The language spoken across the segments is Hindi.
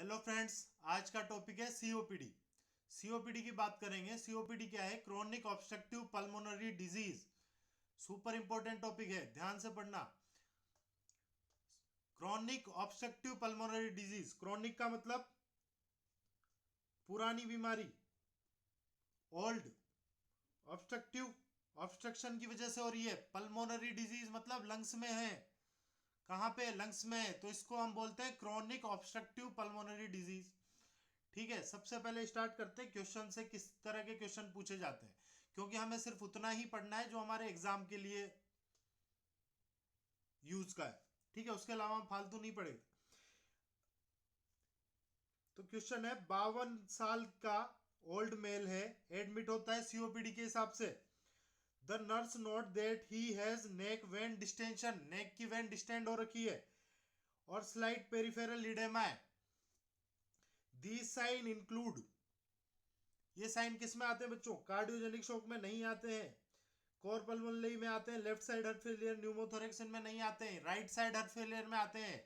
हेलो फ्रेंड्स, आज का टॉपिक है सीओपीडी। सीओपीडी की बात करेंगे। सीओपीडी क्या है? Chronic obstructive pulmonary disease. Super important topic है, ध्यान से पढ़ना। Chronic obstructive pulmonary disease, chronic का मतलब पुरानी बीमारी, ओल्ड। ऑब्स्ट्रक्टिव, ऑब्स्ट्रक्शन की वजह से हो रही है। पल्मोनरी डिजीज मतलब लंग्स में है। कहाँ पे? लंग्स में है, तो इसको हम बोलते हैं क्रोनिक ऑब्स्ट्रक्टिव पल्मोनरी डिजीज। ठीक है, सबसे पहले स्टार्ट करते हैं क्वेश्चन से। किस तरह के क्वेश्चन पूछे जाते हैं, क्योंकि हमें सिर्फ उतना ही पढ़ना है जो हमारे एग्जाम के लिए यूज का है। ठीक है, उसके अलावा हम फालतू नहीं पढ़ेंगे। तो क्वेश्चन है, 52 साल का ओल्ड मेल है, एडमिट होता है सीओपीडी के हिसाब से। The nurse note that he has neck vein distension, neck की वेन डिस्टेंड हो रखी है और स्लाइट पेरिफेरल इडेमा है। दीज साइन इंक्लूड, ये साइन किस में आते हैं बच्चों? कार्डियोजेनिक शॉक में नहीं आते हैं, कोर पल्मोनरी में आते हैं, left side heart failure pneumothorax में नहीं आते हैं, राइट साइड हार्ट फेलियर में आते हैं।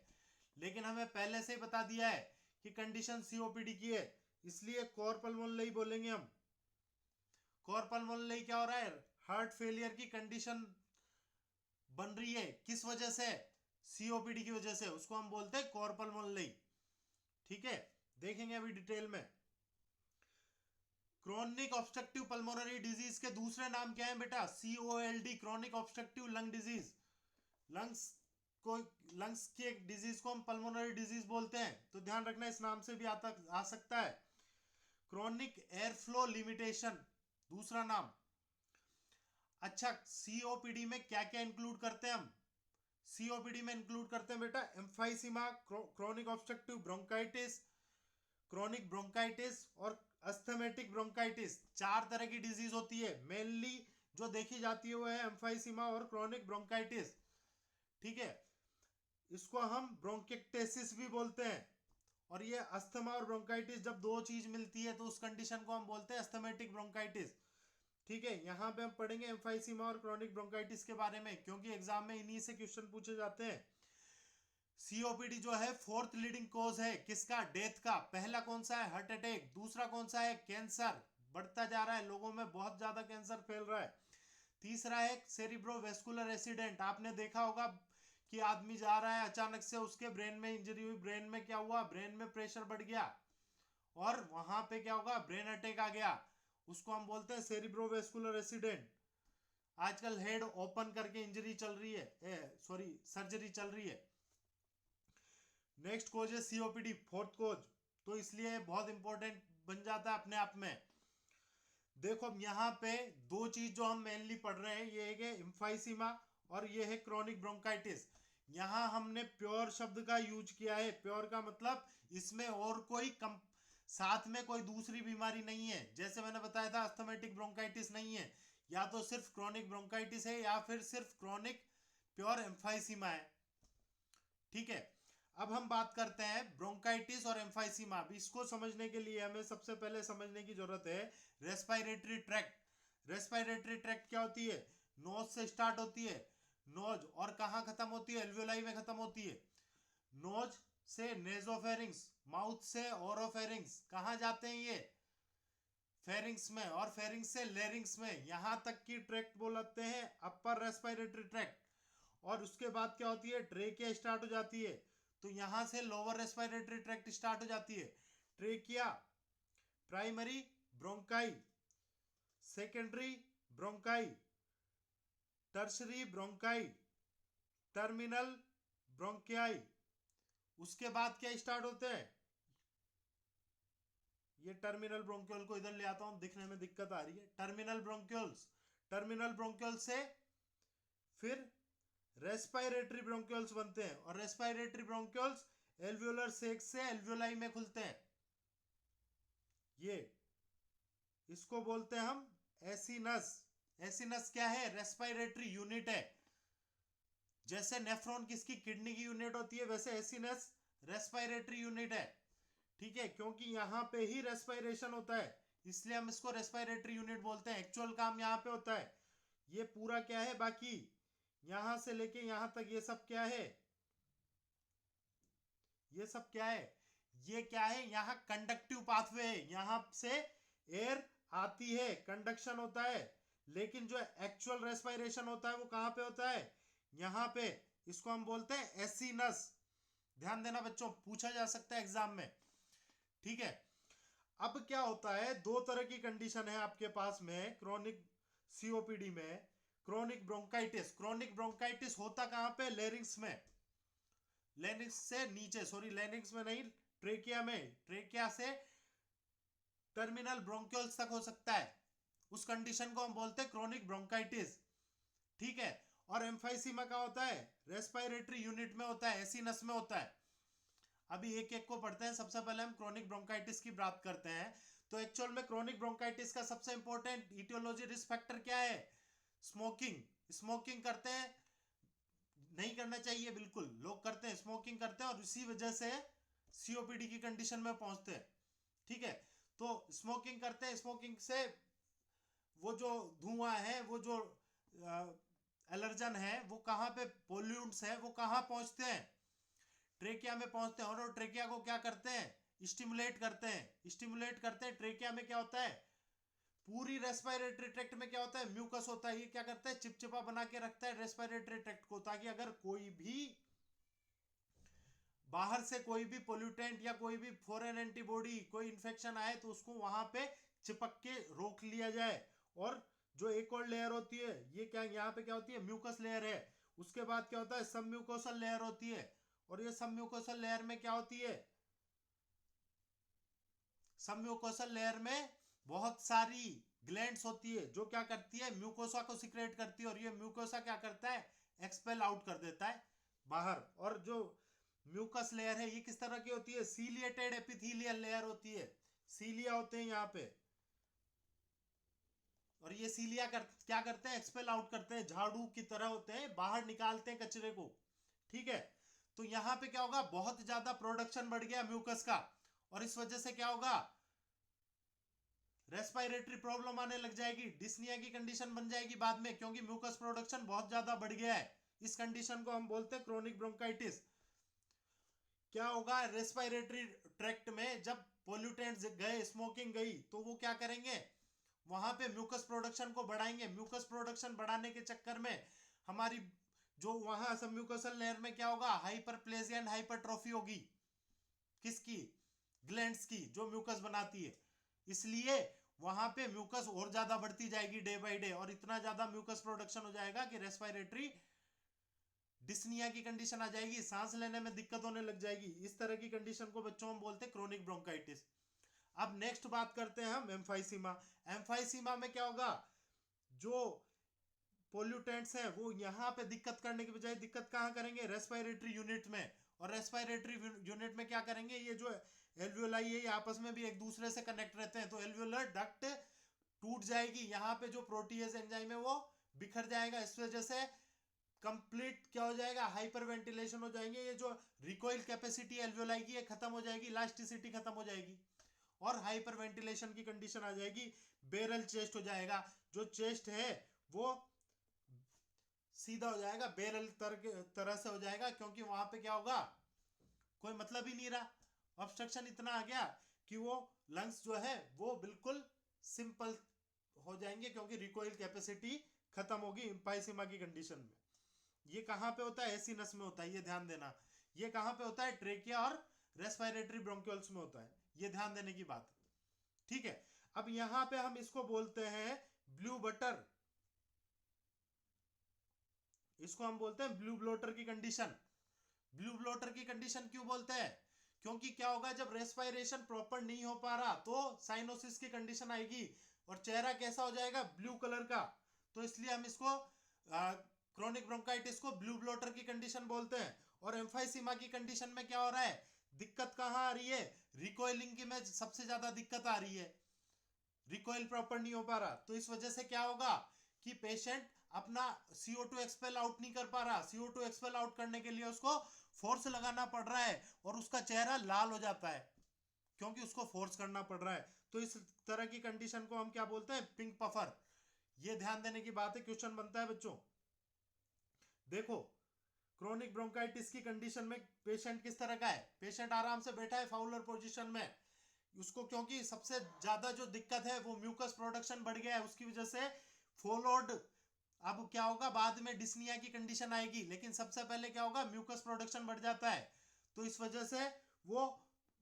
लेकिन हमें पहले से ही बता दिया है कि कंडीशन सीओपीडी की है, इसलिए कोर पल्मोनरी बोलेंगे हम। कोर पल्मोनरी क्या हो रहा है? हार्ट फेलियर की कंडीशन बन रही है, किस वजह से? सीओपीडी की वजह से, उसको हम बोलते हैं कोर पल्मोनरी। ठीक है, देखेंगे अभी डिटेल में। क्रोनिक ऑब्स्ट्रक्टिव पल्मोनरी डिजीज के दूसरे नाम क्या है बेटा? COLD, chronic obstructive lung disease. Lungs को, लंग्स की एक डिजीज को हम पल्मोनरी डिजीज बोलते हैं, तो ध्यान रखना इस नाम से भी आ सकता है। क्रोनिक एयर फ्लो लिमिटेशन दूसरा नाम। अच्छा, सीओपीडी में क्या क्या इंक्लूड करते हैं हम? सीओपीडी में इंक्लूड करते हैं बेटा emphysema, chronic obstructive bronchitis, chronic bronchitis और अस्थमेटिक ब्रोंकाइटिस। 4 तरह की डिजीज होती है, मेनली जो देखी जाती है वो है एम्फाइसीमा और क्रोनिक ब्रोंकाइटिस। ठीक है, इसको हम ब्रोंकेक्टेसिस भी बोलते हैं। और ये अस्थमा और ब्रोंकाइटिस जब दो चीज मिलती है तो उस कंडीशन को हम बोलते हैं अस्थमेटिक ब्रोंकाइटिस। ठीक है, यहां पे हम पढ़ेंगे एम्फाइसीमा और क्रोनिक ब्रोंकाइटिस के बारे में, क्योंकि एग्जाम में इन्हीं से क्वेश्चन पूछे जाते हैं। सीओपीडी जो है फोर्थ लीडिंग कोज है किसका? डेथ का। पहला कौन सा है? Heart attack. दूसरा कौन सा है? कैंसर, बढ़ता जा रहा है, लोगों में बहुत ज्यादा कैंसर फैल रहा है। तीसरा है सेरिब्रोवेस्कुलर एक्सीडेंट। आपने देखा होगा कि आदमी जा रहा है, अचानक से उसके ब्रेन में इंजरी हुई। ब्रेन में क्या हुआ? ब्रेन में प्रेशर बढ़ गया और वहां पे क्या होगा? ब्रेन अटैक आ गया। उसको हम बोलते हैं सेरिब्रोवेस्कुलर एक्सीडेंट। आजकल हेड ओपन करके इंजरी चल रही है, सॉरी सर्जरी चल रही है। नेक्स्ट कोज है सीओपीडी, फोर्थ कोज, तो इसलिए बहुत इंपॉर्टेंट बन जाता है अपने आप में। देखो अब यहाँ पे दो चीज जो हम मेनली पढ़ रहे हैं, ये है इम्फाइसीमा और ये है क्रोनिक ब्रोंकाइटिस। यहाँ हमने प्योर शब्द का यूज किया है। प्योर का मतलब इसमें और कोई कम, साथ में कोई दूसरी बीमारी नहीं है। जैसे मैंने बताया था अस्थमेटिक ब्रोंकाइटिस नहीं है, या तो सिर्फ क्रोनिक ब्रोंकाइटिस है या फिर सिर्फ क्रोनिक प्योर एम्फाइसीमा है। ठीक है, अब हम बात करते हैं ब्रोंकाइटिस और एम्फाइसीमा। अब इसको समझने के लिए हमें सबसे पहले समझने की जरूरत है रेस्पिरेटरी ट्रैक्ट। रेस्पिरेटरी ट्रैक्ट क्या होती है? नोज से स्टार्ट होती है, नोज, और कहां खत्म होती है? एल्वियोलाई में खत्म होती है। नोज से नेजोफेरिंग्स, माउथ से ओरोफेरिंग्स, कहां जाते हैं ये? फेरिंग्स में, और फेरिंग्स से लेरिंग्स में, यहां तक की ट्रैक्ट बोलते हैं अपर रेस्पिरेटरी ट्रैक्ट। और उसके बाद क्या होती है? ट्रेकिया स्टार्ट हो जाती है, तो यहां से लोअर रेस्पिरेटरी ट्रैक्ट स्टार्ट हो जाती है। Trachea, primary bronchi, secondary bronchi, tertiary bronchi, terminal bronchioles. उसके बाद क्या स्टार्ट होते हैं? ये टर्मिनल ब्रोंक्यूल को इधर ले आता हूं, दिखने में दिक्कत आ रही है। टर्मिनल ब्रोंक्यूल्स, टर्मिनल ब्रोंक्यूल से फिर रेस्पिरेटरी ब्रोंक्यूल्स बनते हैं, और रेस्पिरेटरी ब्रोंक्यूल्स एल्वियोलर सेक से एल्वियोलाई में खुलते हैं। ये इसको बोलते हैं हम एसिनस। एसिनस क्या है? रेस्पिरेटरी यूनिट है। जैसे नेफ्रॉन किसकी? किडनी की यूनिट होती है, वैसे एसिनस रेस्पिरेटरी यूनिट है। ठीक है, क्योंकि यहां पे ही रेस्पिरेशन होता है, इसलिए हम इसको रेस्पिरेटरी यूनिट बोलते हैं। एक्चुअल काम यहां पे होता है। ये पूरा क्या है? बाकी यहां से लेके यहां तक ये सब क्या है? ये सब क्या है? ये क्या है, यहाँ कंडक्टिव पाथवे है, यहाँ से एयर आती है, कंडक्शन होता है, लेकिन जो एक्चुअल रेस्पिरेशन होता है वो कहाँ पे होता है, यहाँ पे। इसको हम बोलते हैं एसिनस। ध्यान देना बच्चों, पूछा जा सकता है एग्जाम में, ठीक है। अब क्या होता है, दो तरह की कंडीशन है आपके पास में क्रोनिक सीओपीडी में। क्रोनिक ब्रोंकाइटिस, क्रोनिक ब्रोंकाइटिस होता कहां पे, लेरिंग्स में, लेरिंग्स से नीचे, सॉरी लेरिंग्स में नहीं, ट्रेकिया में, ट्रेकिया से टर्मिनल ब्रोंक्यूल्स तक हो सकता है। उस कंडीशन को हम बोलते हैं क्रोनिक ब्रोंकाइटिस, ठीक है। और एम्फाइसीमा का होता है रेस्पिरेटरी यूनिट में होता है, एसिनस में होता है। अभी एक एक को पढ़ते हैं। सबसे पहले हम क्रोनिक ब्रोंकाइटिस की बात करते हैं। तो एक्चुअल में क्रोनिक ब्रोंकाइटिस का सबसे इंपॉर्टेंट इटियोलॉजी रिस्क फैक्टर क्या है, स्मोकिंग। स्मोकिंग करते हैं, नहीं करना चाहिए, बिल्कुल लोग करते हैं, स्मोकिंग करते हैं और इसी वजह से सीओपीडी की कंडीशन में पहुंचते हैं, ठीक है। तो स्मोकिंग करते हैं, स्मोकिंग से वो जो धुआं है, वो जो एलर्जन है, वो कहाँ पे, पोल्यूट्स है, वो कहाँ पहुंचते हैं, ट्रेकिया में पहुंचते हैं। और ट्रेकिया को क्या करते हैं, स्टिमुलेट करते हैं, स्टिमुलेट करते हैं। ट्रेकिया में क्या होता है, पूरी रेस्पिरेटरी ट्रैक्ट में क्या होता है, म्यूकस होता है। ये क्या करता है, चिपचिपा बना के रखता है रेस्पिरेटरी ट्रैक्ट को, ताकि अगर कोई भी बाहर से कोई भी पोल्यूटेंट या कोई भी फॉरेन एंटीबॉडी, कोई इंफेक्शन आए तो उसको वहां पे चिपक के रोक लिया जाए। और जो एक और लेयर होती है, ये क्या, यहाँ पे क्या होती है, म्यूकस लेयर है। उसके बाद क्या होता है, सब म्यूकोसल लेयर होती है। और ये सब म्यूकोसल लेयर में क्या होती है, सब म्यूकोसल लेयर में बहुत सारी ग्लैंड्स होती है, जो क्या करती है, म्यूकोसा को सिक्रेट करती है। और ये म्यूकोसा क्या करता है, एक्सपेल आउट कर देता है बाहर। और जो म्यूकस लेयर है ये किस तरह की होती है, सीलिएटेड एपिथेलियल लेयर होती है, सीलिया होते हैं यहाँ पे। और ये सीलिया क्या करते हैं, एक्सपेल आउट करते हैं, झाड़ू की तरह होते हैं, बाहर निकालते हैं कचरे को, ठीक है। तो यहाँ पे क्या होगा, बहुत ज्यादा प्रोडक्शन बढ़ गया म्यूकस का, और इस वजह से क्या होगा, रेस्पिरेटरी प्रॉब्लम आने लग जाएगी, डिस्निया की कंडीशन बन जाएगी बाद में, क्योंकि म्यूकस प्रोडक्शन बहुत ज्यादा बढ़ गया है। इस कंडीशन को हम बोलते हैं क्रोनिक ब्रोंकाइटिस। क्या होगा, रेस्पिरेटरी ट्रैक्ट में जब पोल्यूटेंट्स गए, स्मोकिंग गई, तो वो क्या करेंगे, वहां पे म्यूकस प्रोडक्शन को बढ़ाएंगे। म्यूकस प्रोडक्शन बढ़ाने के चक्कर में हमारी जो वहां सब म्यूकसल लेयर में क्या होगा, हाइपरप्लेजिया एंड हाइपरट्रोफी होगी, किसकी, ग्लैंड्स की, जो म्यूकस बनाती है। इसलिए वहां पे म्यूकस और ज्यादा बढ़ती जाएगी डे बाय डे, और इतना ज्यादा म्यूकस प्रोडक्शन हो जाएगा कि रेस्पिरेटरी डिस्निया की कंडीशन आ जाएगी, सांस लेने में दिक्कत होने लग जाएगी। इस तरह की कंडीशन को बच्चों हम बोलते हैं क्रोनिक ब्रोंकाइटिस। अब नेक्स्ट बात करते हैं हम एम्फाइसीमा। एम्फाइसीमा में क्या होगा, जो पोल्यूटेंट्स हैं वो यहाँ पे दिक्कत करने के बजाय दिक्कत कहाँ करेंगे, रेस्पिरेटरी यूनिट में। और रेस्पिरेटरी यूनिट में क्या करेंगे, ये जो एल्वियोलाई है ये आपस में भी एक दूसरे से कनेक्ट रहते हैं, तो एल्वियोलर डक्ट टूट जाएगी, यहाँ पे जो प्रोटीएज एंजाइम है वो बिखर जाएगा। इस वजह से कंप्लीट क्या हो जाएगा, हाइपर वेंटिलेशन हो जाएंगे। ये जो रिकॉइल कैपेसिटी एल्वियोलाई की है खत्म हो जाएगी, इलास्टिसिटी खत्म हो जाएगी, और हाइपर वेंटिलेशन की कंडीशन आ जाएगी। बेरल चेस्ट हो जाएगा, जो चेस्ट है वो सीधा हो जाएगा, बेरल तरह से हो जाएगा, क्योंकि वहां पे क्या होगा, कोई मतलब ही नहीं रहा, ऑब्स्ट्रक्शन इतना आ गया कि वो लंग्स जो है वो बिल्कुल सिंपल हो जाएंगे, क्योंकि रिकॉइल कैपेसिटी खत्म होगी एम्फाइसीमा की कंडीशन में। ये कहां पे होता है, एसिनस में होता है, ये ध्यान देना। ये कहां पे होता है, ट्रेकिया और रेस्पिरेटरी ब्रोंक्यूल्स में होता है, ये ध्यान देने की बात, ठीक है। अब यहां पे हम इसको बोलते हैं ब्लू बटर, इसको हम बोलते हैं ब्लू ब्लोटर की कंडीशन। ब्लू ब्लोटर की कंडीशन क्यों बोलते हैं, क्योंकि क्या होगा, जब रेस्पिरेशन प्रॉपर नहीं हो पा रहा तो साइनोसिस की कंडीशन आएगी, और चेहरा कैसा हो जाएगा, ब्लू कलर का। तो इसलिए हम इसको क्रोनिक ब्रोंकाइटिस को ब्लू ब्लोटर की कंडीशन बोलते हैं। और एम्फाइसीमा की कंडीशन में क्या हो रहा है, दिक्कत कहां आ रही है, रिकॉइलिंग की में सबसे ज्यादा दिक्कत आ रही है, रिकॉइल प्रॉपर नहीं हो पा रहा। तो इस वजह से क्या होगा कि पेशेंट अपना CO2 एक्सपेल आउट नहीं कर पा रहा, CO2 एक्सपेल आउट करने के लिए उसको फोर्स लगाना पड़ रहा है, और उसका चेहरा लाल हो जाता है, क्योंकि उसको फोर्स करना पड़ रहा है। तो इस तरह की कंडीशन को हम क्या बोलते हैं, पिंक पफर। ये ध्यान देने की बात है, क्वेश्चन बनता है बच्चों। देखो क्रोनिक ब्रोंकाइटिस की कंडीशन में पेशेंट किस तरह का है? पेशेंट आराम से बैठा है फाउलर पोजीशन में, उसको क्योंकि सबसे ज्यादा जो दिक्कत है वो म्यूकस प्रोडक्शन बढ़ गया है, उसकी वजह से फॉलोड। अब क्या होगा, बाद में डिस्निया की कंडीशन आएगी, लेकिन सबसे पहले क्या होगा, म्यूकस प्रोडक्शन बढ़ जाता है, तो इस वजह से वो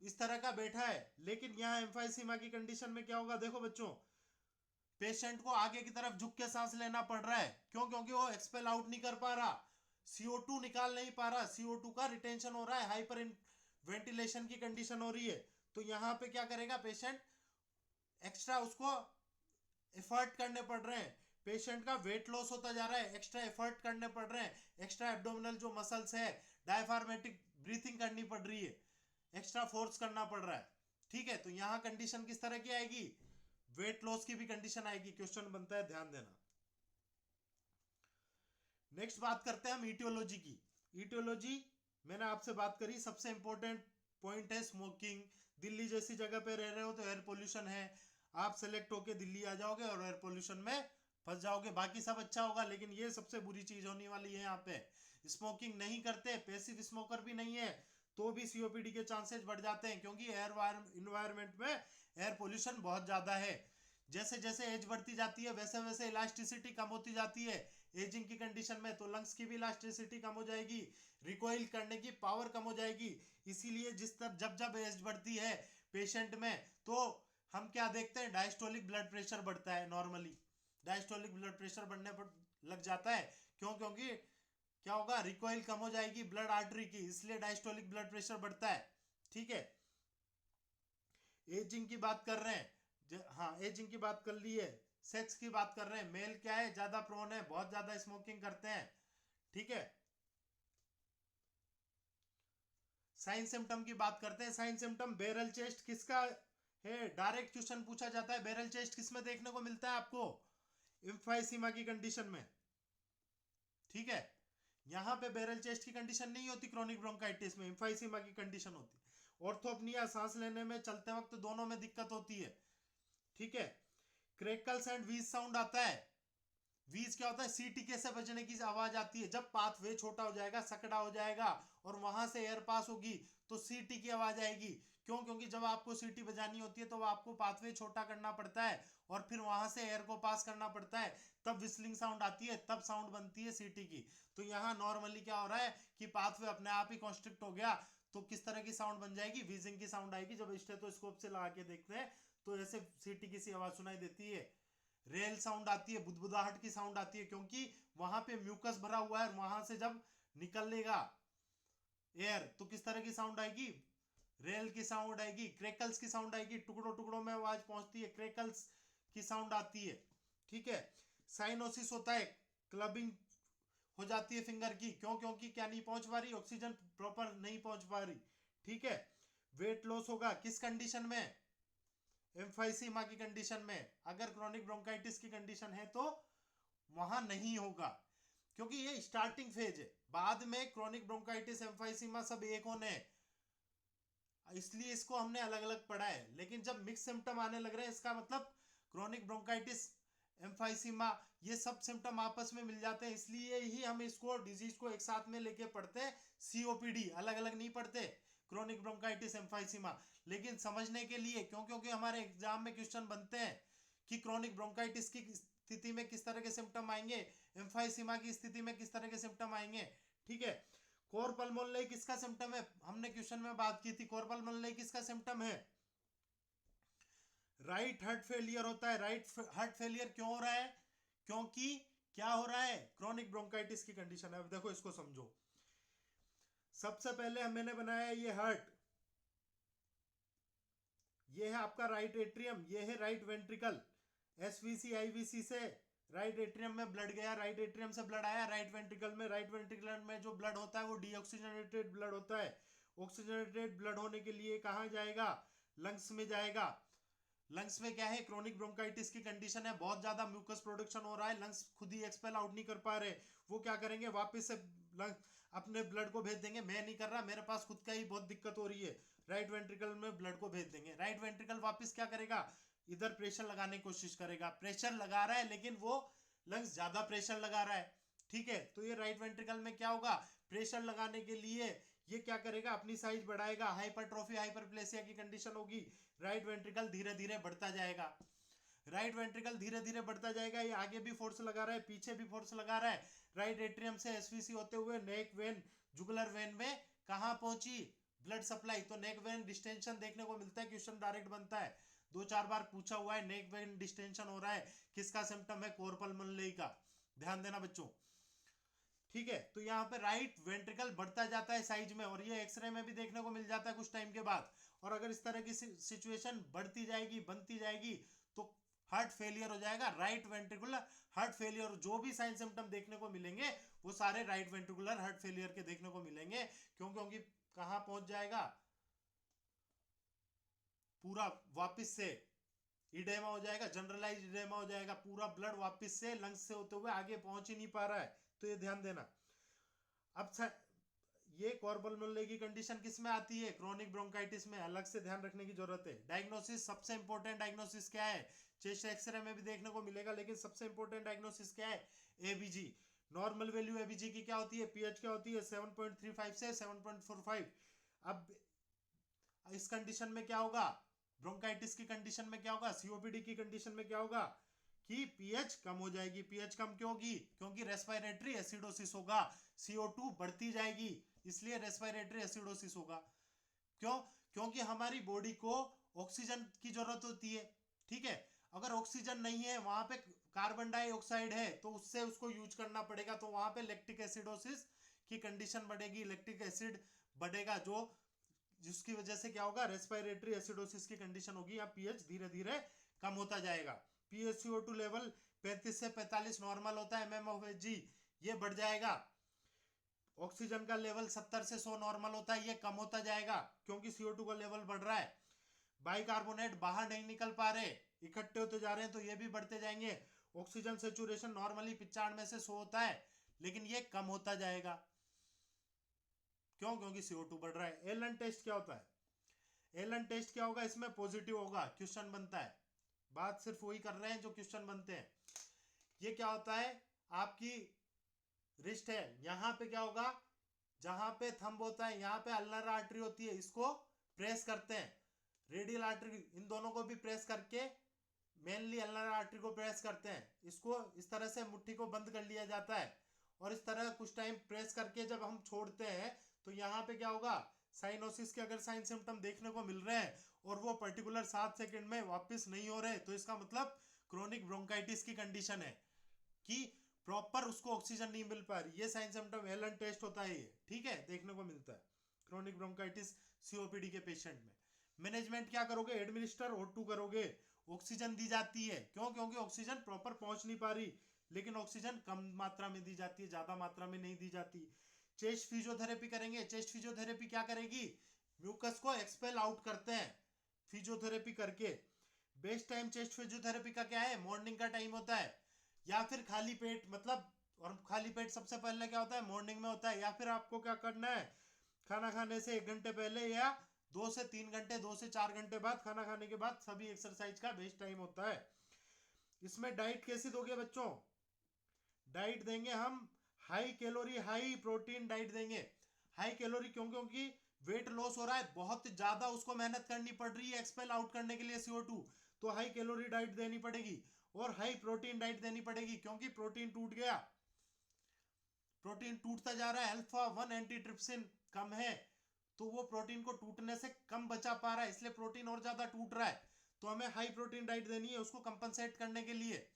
इस तरह का बैठा है। लेकिन यहाँ एम्फाइसीमा की कंडीशन में क्या होगा, देखो बच्चों, पेशेंट को आगे की तरफ झुक के सांस लेना पड़ रहा है, क्यों? क्योंकि वो एक्सपेल आउट नहीं कर पा रहा, CO2 निकाल नहीं पा रहा, CO2 का रिटेंशन हो रहा है, हाइपर वेंटिलेशन की कंडीशन हो रही है। तो यहाँ पे क्या करेगा पेशेंट, एक्स्ट्रा उसको एफर्ट करने पड़ रहे हैं, पेशेंट का वेट लॉस होता जा रहा है, एक्स्ट्रा एफर्ट करने पड़ रहे हैं, एक्स्ट्रा एब्डोमिनल जो मसल्स है, डायफार्मेटिक ब्रीथिंग करनी पड़ रही है, एक्स्ट्रा फोर्स करना पड़ रहा है। ठीक है, तो यहाँ कंडीशन किस तरह की आएगी, वेट लॉस की भी कंडीशन आएगी। क्वेश्चन बनता है, ध्यान देना। नेक्स्ट बात करते हैं हम ईटियोलॉजी की। ईटियोलॉजी मैंने आपसे बात करी, सबसे इंपॉर्टेंट पॉइंट है स्मोकिंग। दिल्ली जैसी जगह पे रह रहे हो तो एयर पोल्यूशन है, आप सेलेक्ट होके दिल्ली आ जाओगे और एयर पोल्यूशन में फंस जाओगे। बाकी सब अच्छा होगा, लेकिन ये सबसे बुरी चीज होने वाली है यहाँ पे। स्मोकिंग नहीं करते, पैसिव स्मोकर भी नहीं है, तो भी सीओपीडी के चांसेस बढ़ जाते हैं, क्योंकि एयर इन्वायरमेंट में एयर पोल्यूशन बहुत ज्यादा है। जैसे जैसे एज बढ़ती जाती है वैसे वैसे इलास्टिसिटी कम होती जाती है एजिंग की कंडीशन में, तो लंग्स की भी इलास्टिसिटी कम हो जाएगी, रिकॉइल करने की पावर कम हो जाएगी। इसीलिए जिस तरह जब जब एज बढ़ती है पेशेंट में, तो हम क्या देखते हैं, डायस्टोलिक ब्लड प्रेशर बढ़ता है। नॉर्मली डायस्टोलिक ब्लड प्रेशर बढ़ने पर लग जाता है, क्यों? क्योंकि क्या होगा, रिकॉइल कम हो जाएगी ब्लड आर्टरी की, इसलिए डायस्टोलिक ब्लड प्रेशर बढ़ता है। ठीक है, एजिंग की बात कर रहे हैं, हाँ एजिंग की बात कर ली है। सेक्स की बात कर रहे हैं, मेल क्या है, ज्यादा प्रोन है, बहुत ज्यादा स्मोकिंग करते हैं। ठीक है, साइन सिम्टम की बात करते हैं। साइन सिम्टम, बैरल चेस्ट किसका है, डायरेक्ट क्वेश्चन पूछा जाता है, बैरल चेस्ट किस में देखने को मिलता है आपको, एम्फाइसीमा की कंडीशन में। ठीक है, यहां पे बैरल चेस्ट की कंडीशन नहीं होती क्रोनिक ब्रोंकाइटिस में, एम्फाइसीमा की कंडीशन होती है। ऑर्थोपनिया, सांस लेने में चलते वक्त दोनों में दिक्कत होती है। ठीक है, क्रैकल्स एंड व्हीज साउंड आता है। व्हीज क्या होता है, सीटीके से बजने की आवाज आती है, जब पाथवे छोटा हो जाएगा, सकड़ा हो जाएगा और वहां से एयर पास होगी तो सीटी की आवाज आएगी। क्यों? क्योंकि जब आपको सीटी बजानी होती है तो आपको पाथवे छोटा करना पड़ता है और फिर वहां से एयर को पास करना पड़ता है, तब विस्लिंग साउंड आती है, तब साउंड बनती है सीटी की। तो यहाँ नॉर्मली क्या हो रहा है कि पाथवे अपने आप ही कॉन्स्ट्रिक्ट हो गया, तो किस तरह की साउंड बन जाएगी, व्हीजिंग की साउंड आएगी। जब स्टेथोस्कोप से लगा के देखते हैं तो ऐसे सीटी की सी आवाज सुनाई देती है। रेल साउंड आती है, बुदबुदाहट की साउंड आती है, क्योंकि वहां पे म्यूकस भरा हुआ है और वहां से जब निकलेगा एयर तो किस तरह की साउंड आएगी, रेल की साउंड आएगी। क्रैकल्स की साउंड आएगी, टुकड़ों टुकड़ों में आवाज पहुंचती है, क्रैकल्स की साउंड आती है। ठीक है, साइनोसिस होता है, क्लबिंग हो जाती है फिंगर की, क्यों? क्योंकि क्या नहीं पहुंच पा रही, ऑक्सीजन प्रॉपर नहीं पहुंच पा रही। ठीक है, वेट लॉस होगा, किस कंडीशन में, एम्फाइसीमा की कंडीशन में। अगर क्रोनिक ब्रोंकाइटिस की कंडीशन है तो वहां नहीं होगा, क्योंकि ये स्टार्टिंग फेज है, बाद में क्रोनिक ब्रोंकाइटिस एम्फाइसीमा सब एक होने, इसलिए इसको हमने अलग अलग पढ़ा है। लेकिन जब मिक्स सिम्टम आने लग रहे हैं, इसका मतलब क्रोनिक ब्रोंकाइटिस, एम्फाइसीमा, ये सब सिम्टम आपस में मिल जाते हैं, इसलिए ही हम इसको डिजीज को एक साथ में लेके पढ़ते हैं। सीओपीडी अलग अलग नहीं पढ़ते, क्रोनिक ब्रोंकाइटिस, एम्फाइसीमा। लेकिन समझने के लिए, क्यों? क्योंकि हमारे एग्जाम में क्वेश्चन बनते हैं कि क्रोनिक ब्रोंकाइटिस की स्थिति में किस तरह के सिम्टम आएंगे, एम्फाइसीमा की स्थिति में किस तरह के सिम्टम आएंगे। ठीक है, कोर पल्मोनले किसका सिम्टम है, हमने क्वेश्चन में बात की थी, कोर पल्मोनले किसका सिम्टम है, राइट हार्ट फेलियर होता है। राइट हार्ट फेलियर क्यों हो रहा है, क्योंकि क्या हो रहा है, क्रोनिक ब्रोंकाइटिस की कंडीशन है। अब देखो इसको समझो, सबसे पहले मैंने बनाया ये हार्ट, ये है आपका राइट एट्रियम, ये है राइट वेंट्रिकल, एसवीसी आईवीसी से राइट एट्रियम में ब्लड गया, राइट एट्रियम से ब्लड आया राइट वेंट्रिकल में, राइट वेंट्रिकल में जो ब्लड होता है वो डीऑक्सीजनेटेड ब्लड होता है। ऑक्सीजनेटेड ब्लड होने के लिए कहाँ जाएगा, लंग्स में जाएगा। लंग्स में क्या है, क्रोनिक ब्रोंकाइटिस की कंडीशन है, बहुत ज्यादा म्यूकस प्रोडक्शन हो रहा है, लंग्स खुद ही एक्सपेल आउट नहीं कर पा रहे, वो क्या करेंगे, वापस से अपने ब्लड को भेज देंगे, मैं नहीं कर रहा, मेरे पास खुद का ही बहुत दिक्कत हो रही है, राइट वेंट्रिकल में ब्लड को भेज देंगे। राइट वेंट्रिकल वापस क्या करेगा, इधर प्रेशर लगाने की कोशिश करेगा, प्रेशर लगा रहा है लेकिन वो लंग्स ज्यादा प्रेशर लगा रहा है। ठीक है, तो ये राइट वेंट्रिकल में क्या होगा, प्रेशर लगाने के लिए ये क्या करेगा, अपनी साइज बढ़ाएगा, हाइपरट्रोफी हाइपरप्लेसिया की कंडीशन होगी, राइट वेंट्रिकल धीरे धीरे बढ़ता जाएगा, राइट वेंट्रिकल धीरे धीरे बढ़ता जाएगा, ये आगे भी फोर्स लगा रहा है, पीछे भी फोर्स लगा रहा है, राइट एट्रियम से एसवीसी होते हुए नेक वेन जुगुलर वेन में कहां पहुंची, ब्लड सप्लाई। तो नेक वेन डिस्टेंशन देखने को मिलता है, क्वेश्चन डायरेक्ट बनता है, 2-4 बार पूछा हुआ है, नेक वेन डिस्टेंशन हो रहा है, किसका सिम्टम है, कोरपल्मोनरी का, ध्यान देना बच्चों, ठीक है। तो यहाँ पे राइट वेंट्रिकल बढ़ता जाता है साइज में, और ये एक्सरे में भी देखने को मिल जाता है कुछ टाइम के बाद। और अगर इस तरह की सिचुएशन बढ़ती जाएगी बनती जाएगी तो हार्ट फेलियर हो जाएगा, राइट वेंट्रिकुलर हार्ट फेलियर, जो भी साइन सिम्टम देखने को मिलेंगे वो सारे राइट वेंट्रिकुलर हार्ट फेलियर के देखने को मिलेंगे। क्यों? क्योंकि कहां पहुंच जाएगा, पूरा वापस से इडेमा हो जाएगा, जनरलाइज इडेमा हो जाएगा, पूरा ब्लड वापस से लंग्स से होते हुए आगे पहुंच ही नहीं पा रहा है। तो ये ध्यान देना। अब ये कोरपल्मोनरी की कंडीशन किस में आती है, क्रोनिक ब्रोंकाइटिस में, अलग से ध्यान रखने की जरूरत है। डायग्नोसिस, सबसे इंपॉर्टेंट डायग्नोसिस क्या है, चेस्ट एक्सरे में भी देखने को मिलेगा, लेकिन सबसे इंपॉर्टेंट डायग्नोसिस क्या है, एबीजी। नॉर्मल वैल्यू एबीजी की क्या होती है, पीएच क्या होती है, 7.35 से 7.45। अब इस कंडीशन में क्या होगा, ब्रोंकाइटिस की कंडीशन में क्या होगा, सीओपीडी की कंडीशन में क्या होगा कि पीएच कम हो जाएगी। पीएच कम क्यों होगी, क्योंकि रेस्पिरेटरी एसिडोसिस होगा, CO2 बढ़ती जाएगी, इसलिए रेस्पिरेटरी एसिडोसिस होगा। क्यों? क्योंकि हमारी बॉडी को ऑक्सीजन की जरूरत होती है, ठीक है। अगर ऑक्सीजन नहीं है, वहां पे कार्बन डाइऑक्साइड है, तो उससे उसको यूज करना पड़ेगा, तो वहां पे लैक्टिक एसिडोसिस की कंडीशन बढ़ेगी, लैक्टिक एसिड बढ़ेगा, जो जिसकी वजह से क्या होगा, रेस्पिरेटरी एसिडोसिस की कंडीशन होगी, या पीएच धीरे धीरे कम होता जाएगा। PaCO2 लेवल 35 से 45 नॉर्मल होता है, mmHg, ये बढ़ जाएगा। ऑक्सीजन का लेवल 70 से 100 नॉर्मल होता है, ये कम होता जाएगा क्योंकि CO2 का लेवल बढ़ रहा है। बाइकार्बोनेट बाहर नहीं निकल पा रहे, इकट्ठे होते जा रहे हैं, तो ये भी बढ़ते जाएंगे। ऑक्सीजन सेचुरेशन नॉर्मली 95 से 100 होता है, लेकिन ये कम होता जाएगा। क्यों? क्योंकि CO2 बढ़ रहा है। एलन टेस्ट क्या होता है, एलन टेस्ट क्या होगा, इसमें पॉजिटिव होगा, क्वेश्चन बनता है, बात सिर्फ वही कर रहे हैं जो क्वेश्चन बनते हैं। ये क्या होता है, आपकी रिस्ट है, यहां पे क्या होगा, जहां पे थंब होता है, यहाँ पे अल्नर आर्टरी होती है, इसको प्रेस करते हैं, रेडियल आर्टरी, इन दोनों को भी प्रेस करके, मेनली अल्नर आर्टरी को प्रेस करते हैं, इसको इस तरह से मुट्ठी को बंद कर लिया जाता है, और इस तरह कुछ टाइम प्रेस करके जब हम छोड़ते हैं तो यहाँ पे क्या होगा, साइनोसिस के अगर साइन सिम्टम देखने को मिल रहे हैं और वो पर्टिकुलर 7 सेकंड में वापस नहीं हो रहे, तो इसका मतलब क्रोनिक ब्रोंकाइटिस की कंडीशन है कि प्रॉपर उसको ऑक्सीजन नहीं मिल पा रही। ये साइन सिम्टम एलन टेस्ट होता है, ये ठीक है, देखने को मिलता है क्रोनिक ब्रोंकाइटिस सीओपीडी के पेशेंट में। मैनेजमेंट क्या करोगे, एडमिनिस्टर O2 करोगे, ऑक्सीजन दी जाती है। क्यों? क्योंकि ऑक्सीजन प्रॉपर पहुंच नहीं पा रही, लेकिन ऑक्सीजन कम मात्रा में दी जाती है, ज्यादा मात्रा में नहीं दी जाती। चेस्ट फिजियोथेरेपी करेंगे, चेस्ट फिजियोथेरेपी क्या करेगी, म्यूकस को एक्सपेल आउट करते हैं फिजियोथेरेपी करके। बेस्ट टाइम चेस्ट फिजियोथेरेपी का क्या है, मॉर्निंग का टाइम होता है, या फिर खाली पेट, मतलब, और खाली पेट सबसे पहले क्या होता है, मॉर्निंग में होता है, या फिर आपको क्या करना है, खाना खाने से 1 घंटे पहले, या 2 से 3 घंटे, 2 से 4 घंटे बाद, खाना खाने के बाद सभी एक्सरसाइज का बेस्ट टाइम होता है। इसमें डाइट कैसी दोगे बच्चों, डाइट देंगे हम high calorie high protein diet देंगे। हाई कैलोरी क्यों, क्योंकि वेट लॉस हो रहा है, बहुत ज्यादा उसको मेहनत करनी पड़ रही है एक्सपेल आउट करने के लिए CO2, तो हाई कैलोरी डाइट देनी पड़ेगी। और हाई प्रोटीन डाइट देनी पड़ेगी, क्योंकि प्रोटीन टूट गया, प्रोटीन टूटता जा रहा है, अल्फा 1 एंटीट्रिप्सिन कम है, तो वो प्रोटीन को टूटने से कम बचा पा रहा है, इसलिए प्रोटीन और ज्यादा टूट रहा है, तो हमें हाई प्रोटीन डाइट देनी है उसको कंपनसेट करने के लिए।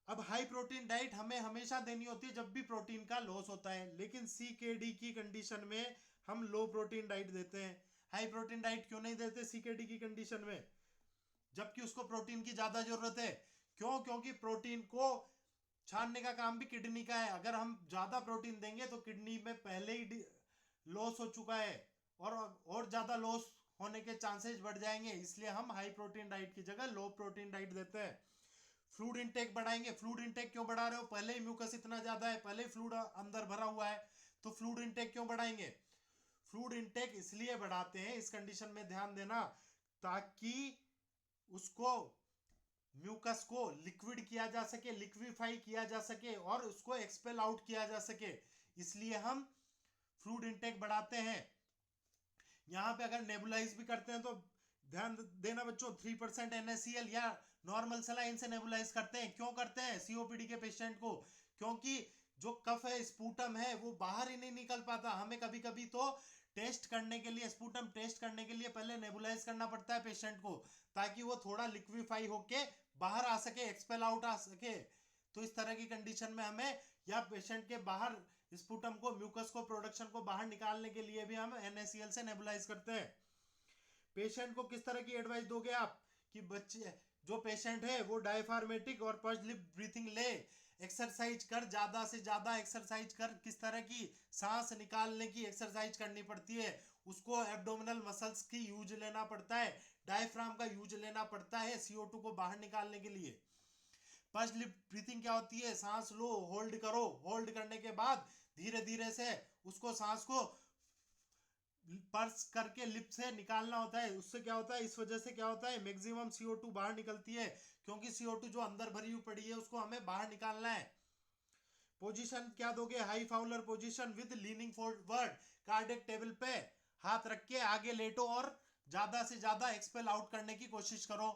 अब हाई प्रोटीन डाइट हमें हमेशा देनी होती है जब भी प्रोटीन का लॉस होता है, लेकिन CKD की कंडीशन में हम लो प्रोटीन डाइट देते हैं। हाई प्रोटीन डाइट क्यों नहीं देते CKD की कंडीशन में, जबकि उसको प्रोटीन की ज्यादा जरूरत है। क्यों? क्योंकि प्रोटीन को छानने का काम भी किडनी का है, अगर हम ज्यादा प्रोटीन देंगे तो किडनी में पहले ही लॉस हो चुका है, और ज्यादा लॉस होने के चांसेस बढ़ जाएंगे, इसलिए हम हाई प्रोटीन डाइट की जगह लो प्रोटीन डाइट देते हैं। फ्लूइड इनटेक बढ़ाएंगे, फ्लूइड इनटेक क्यों बढ़ा रहे हो, पहले ही म्यूकस इतना ज्यादा है, पहले ही फ्लूइड अंदर भरा हुआ है, तो फ्लूइड इनटेक क्यों बढ़ाएंगे, फ्लूइड इनटेक इसलिए बढ़ाते हैं इस कंडीशन में, ध्यान देना, ताकि उसको म्यूकस को लिक्विड किया जा सके, लिक्विफाई किया जा सके, और उसको एक्सपेल आउट किया जा सके, इसलिए हम फ्लूइड इनटेक बढ़ाते हैं। यहाँ पे अगर नेबुलाइज भी करते हैं तो ध्यान देना बच्चों, 3% NaCl या नॉर्मल सलाइन से नेबुलाइज करते हैं। क्यों करते हैं COPD के पेशेंट को? क्योंकि जो कफ है, स्पूटम है, वो बाहर ही नहीं निकल पाता। हमें कभी कभी तो टेस्ट करने के लिए, स्पूटम टेस्ट करने के लिए पहले नेबुलाइज करना पड़ता है पेशेंट को, ताकि वो थोड़ा लिक्विफाई होके बाहर आ सके, एक्सपेल आउट आ सके। तो इस तरह की कंडीशन में हमें, या पेशेंट के बाहर स्पूटम को, म्यूकस को, प्रोडक्शन को बाहर निकालने के लिए भी हम NaCl से नेबुलाइज करते हैं। पेशेंट को किस तरह की एडवाइस दोगे आप कि बच्चे, जो पेशेंट है वो डायफार्मेटिक और पर्च लिप ब्रीथिंग ले, एक्सरसाइज कर, ज्यादा से ज्यादा एक्सरसाइज कर। किस तरह की? सांस निकालने की एक्सरसाइज करनी पड़ती है उसको, एब्डोमिनल मसल्स की यूज लेना पड़ता है, डायफ्राम का यूज लेना पड़ता है CO2 को बाहर निकालने के लिए। पर्च लिप ब्रीथिंग क्या होती है? सांस लो, होल्ड करो, होल्ड करने के बाद धीरे धीरे से उसको, सांस को पर्स करके लिप से निकालना होता है। उससे क्या होता है, इस वजह से क्या होता है, मैक्सिमम CO2 बाहर निकलती है, क्योंकि CO2 जो अंदर भरी हुई पड़ी है उसको हमें बाहर निकालना है। पोजीशन क्या दोगे? High Fowler position with leaning forward, cardiac table पे हाथ रख के आगे लेटो और ज्यादा से ज्यादा एक्सपेल आउट करने की कोशिश करो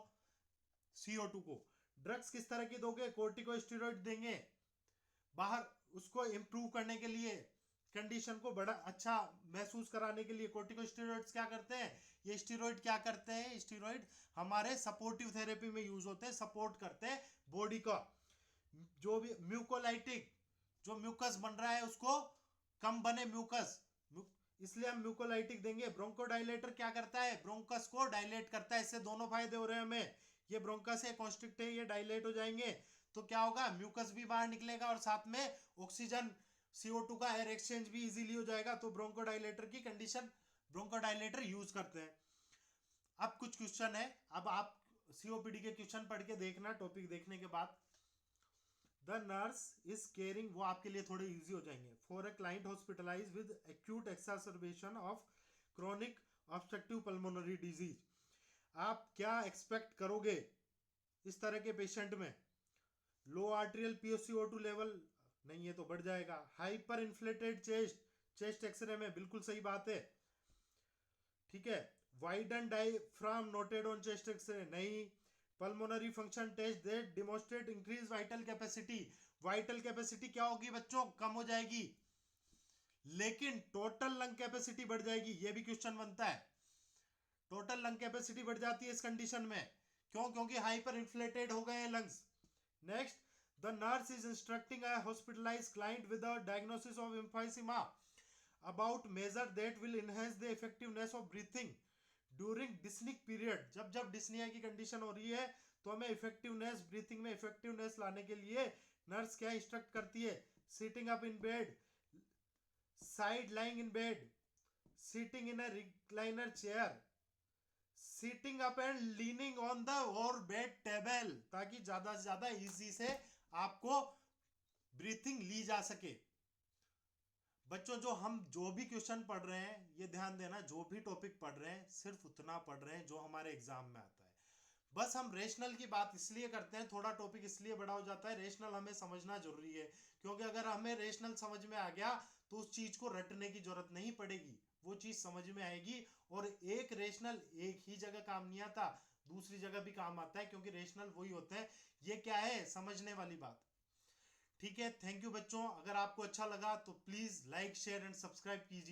CO2 को। ड्रग्स किस तरह की दोगे? कोर्टिकोस्टेरॉइड देंगे बाहर, उसको इंप्रूव करने के लिए, कंडीशन को बड़ा अच्छा महसूस कराने के लिए। कोर्टिकोस्टेरॉइड्स क्या करते हैं? ये स्टेरॉइड क्या करते हैं? स्टेरॉइड हमारे सपोर्टिव थेरेपी में यूज होते हैं, सपोर्ट करते हैं बॉडी का। जो भी म्यूकोलाइटिक, जो म्यूकस बन रहा है उसको कम बने म्यूकस, इसलिए हम म्यूकोलाइटिक देंगे। ब्रोंकोडाइलेटर क्या करता है? ब्रोंकस को डायलेट करता है। इससे दोनों फायदे हो रहे हैं हमें, ये ब्रोंकस है, कॉन्स्ट्रिक्ट है, ये डायलेट हो जाएंगे तो क्या होगा, म्यूकस भी बाहर निकलेगा और साथ में ऑक्सीजन, CO2 का एयर एक्सचेंज भी इजीली हो जाएगा। तो ब्रोंकोडाइलेटर की कंडीशन, ब्रोंकोडाइलेटर यूज करते हैं। अब कुछ क्वेश्चन है, अब आप COPD के क्वेश्चन पढ़ के देखना टॉपिक देखने के बाद। द नर्स इज केयरिंग, वो आपके लिए थोड़े इजी हो जाएंगे। For a client hospitalise with acute exacerbation of chronic obstructive pulmonary disease, आप क्या एक्सपेक्ट करोगे इस तरह के पेशेंट में? लो आर्टेरियल PaCO2 लेवल नहीं है तो बढ़ जाएगा। Hyper inflated chest, chest X-ray में बिल्कुल सही बात है, ठीक है। Widen diaphragm noted on chest X-ray नहीं। Pulmonary function test that demonstrate increase vital capacity, vital capacity क्या होगी बच्चों? कम हो जाएगी, लेकिन टोटल लंग कैपेसिटी बढ़ जाएगी। ये भी क्वेश्चन बनता है, टोटल लंग कैपेसिटी बढ़ जाती है इस कंडीशन में। क्यों? क्योंकि हाइपर इन्फ्लेटेड हो गए हैं lungs. Next, the nurse is instructing a hospitalized client with a diagnosis of emphysema about measure that will enhance the effectiveness of breathing during dyspneic period। जब जब डिस्निया की कंडीशन हो रही है तो हमें इफेक्टिवनेस, ब्रीथिंग में इफेक्टिवनेस लाने के लिए नर्स क्या इंस्ट्रक्ट करती है? Sitting up in bed, side lying in bed, sitting in a recliner chair, sitting up and leaning on the और बेड टेबल, ताकि ज्यादा से ज्यादा इजी से आपको ब्रीथिंग ली जा सके। बच्चों, जो भी क्वेश्चन पढ़ रहे हैं, ये ध्यान देना, जो भी टॉपिक पढ़ रहे हैं सिर्फ उतना पढ़ रहे हैं जो हमारे एग्जाम में आता है। बस हम रेशनल की बात इसलिए करते हैं, थोड़ा टॉपिक इसलिए बड़ा हो जाता है, रेशनल हमें समझना जरूरी है, क्योंकि अगर हमें रेशनल समझ में आ गया तो उस चीज को रटने की जरूरत नहीं पड़ेगी, वो चीज समझ में आएगी। और एक रेशनल एक ही जगह काम नहीं आता, दूसरी जगह भी काम आता है, क्योंकि रेशनल वही होता है। ये क्या है? समझने वाली बात। ठीक है, थैंक यू बच्चों। अगर आपको अच्छा लगा तो please like, share and subscribe कीजिए।